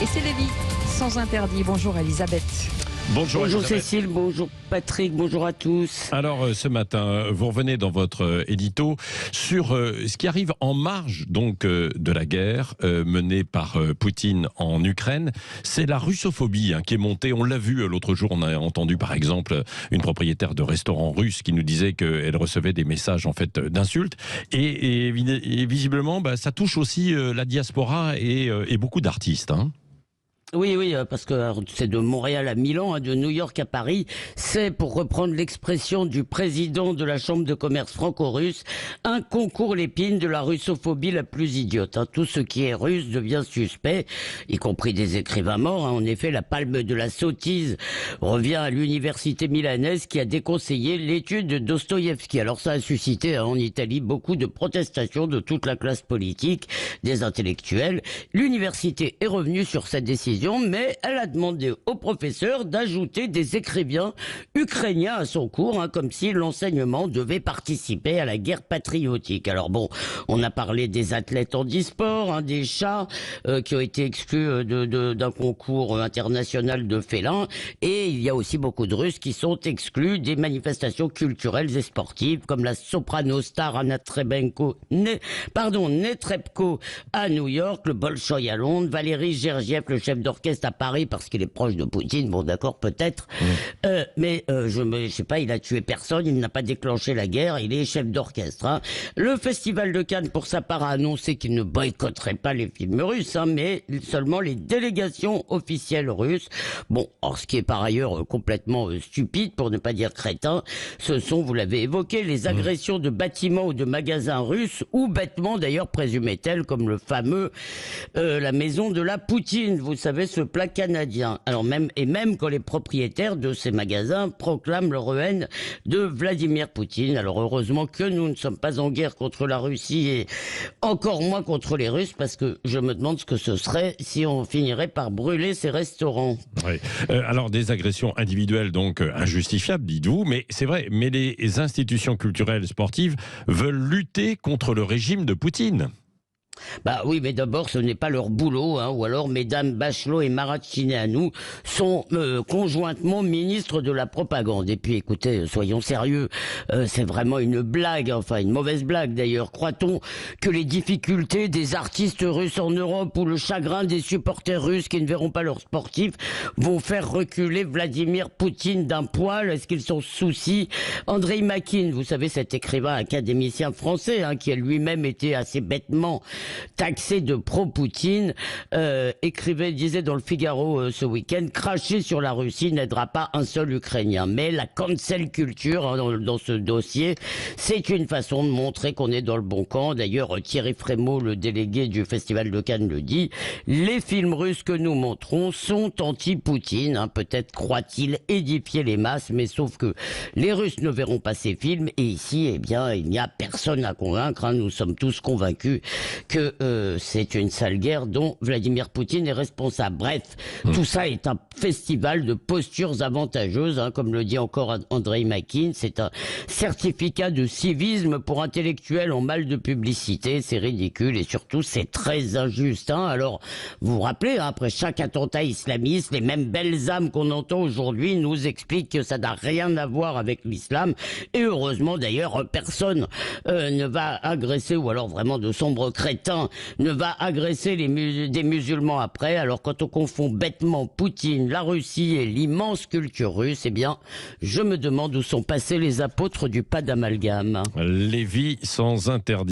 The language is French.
Et c'est Lévi, sans interdit. Bonjour Elisabeth. Bonjour Cécile, bonjour Patrick, bonjour à tous. Alors ce matin, vous revenez dans votre édito sur ce qui arrive en marge donc de la guerre menée par Poutine en Ukraine. C'est la russophobie qui est montée. On l'a vu l'autre jour, on a entendu par exemple une propriétaire de restaurant russe qui nous disait qu'elle recevait des messages en fait d'insultes. Et visiblement, ça touche aussi la diaspora et beaucoup d'artistes. Oui, parce que c'est de Montréal à Milan, de New York à Paris. C'est, pour reprendre l'expression du président de la Chambre de commerce franco-russe, un concours l'épine de la russophobie la plus idiote. Tout ce qui est russe devient suspect, y compris des écrivains morts. En effet, la palme de la sottise revient à l'université milanaise qui a déconseillé l'étude de Dostoïevski. Alors ça a suscité en Italie beaucoup de protestations de toute la classe politique, des intellectuels. L'université est revenue sur cette décision, mais elle a demandé au professeur d'ajouter des écrivains ukrainiens à son cours, comme si l'enseignement devait participer à la guerre patriotique. Alors bon, on a parlé des athlètes handisport, des chats qui ont été exclus d'un concours international de félins, et il y a aussi beaucoup de Russes qui sont exclus des manifestations culturelles et sportives, comme la soprano star Anna Netrebko à New York, le Bolchoï à Londres, Valéry Gergiev, le chef d'orchestre à Paris, parce qu'il est proche de Poutine, bon d'accord, peut-être, mais je sais pas, il a tué personne, il n'a pas déclenché la guerre, il est chef d'orchestre. Le Festival de Cannes, pour sa part, a annoncé qu'il ne boycotterait pas les films russes, mais seulement les délégations officielles russes. Bon, or, ce qui est par ailleurs complètement stupide, pour ne pas dire crétin, ce sont, vous l'avez évoqué, les agressions de bâtiments ou de magasins russes, ou bêtement d'ailleurs présumées telles, comme le fameux la maison de la Poutine, vous savez, ce plat canadien. Alors même quand les propriétaires de ces magasins proclament leur haine de Vladimir Poutine. Alors heureusement que nous ne sommes pas en guerre contre la Russie et encore moins contre les Russes, parce que je me demande ce que ce serait si on finirait par brûler ces restaurants. Oui. Alors des agressions individuelles donc injustifiables, dites-vous, mais c'est vrai, mais les institutions culturelles sportives veulent lutter contre le régime de Poutine. Oui, mais d'abord, ce n'est pas leur boulot, ou alors mesdames Bachelot et Maracineanu sont conjointement ministres de la propagande. Et puis, écoutez, soyons sérieux, c'est vraiment une blague, enfin une mauvaise blague d'ailleurs. Croit-on que les difficultés des artistes russes en Europe ou le chagrin des supporters russes qui ne verront pas leurs sportifs vont faire reculer Vladimir Poutine d'un poil? Est-ce qu'ils sont soucis? Andrei Makin, vous savez, cet écrivain académicien français, qui a lui-même été assez bêtement taxé de pro-Poutine, disait dans le Figaro ce week-end, cracher sur la Russie n'aidera pas un seul Ukrainien. Mais la cancel culture dans ce dossier, c'est une façon de montrer qu'on est dans le bon camp. D'ailleurs, Thierry Frémaux, le délégué du Festival de Cannes, le dit, les films russes que nous montrons sont anti-Poutine. Peut-être croit-il édifier les masses, mais sauf que les Russes ne verront pas ces films, et ici, il n'y a personne à convaincre. Nous sommes tous convaincus que c'est une sale guerre dont Vladimir Poutine est responsable. Bref, tout ça est un festival de postures avantageuses, comme le dit encore Andrei Makin. C'est un certificat de civisme pour intellectuels en mal de publicité. C'est ridicule et surtout c'est très injuste. Alors, vous vous rappelez, après chaque attentat islamiste, les mêmes belles âmes qu'on entend aujourd'hui nous expliquent que ça n'a rien à voir avec l'islam. Et heureusement d'ailleurs, personne ne va agresser, ou alors vraiment de sombres crétins, ne va agresser des musulmans après. Alors quand on confond bêtement Poutine, la Russie et l'immense culture russe, je me demande où sont passés les apôtres du pas d'amalgame. Lévi sans interdit.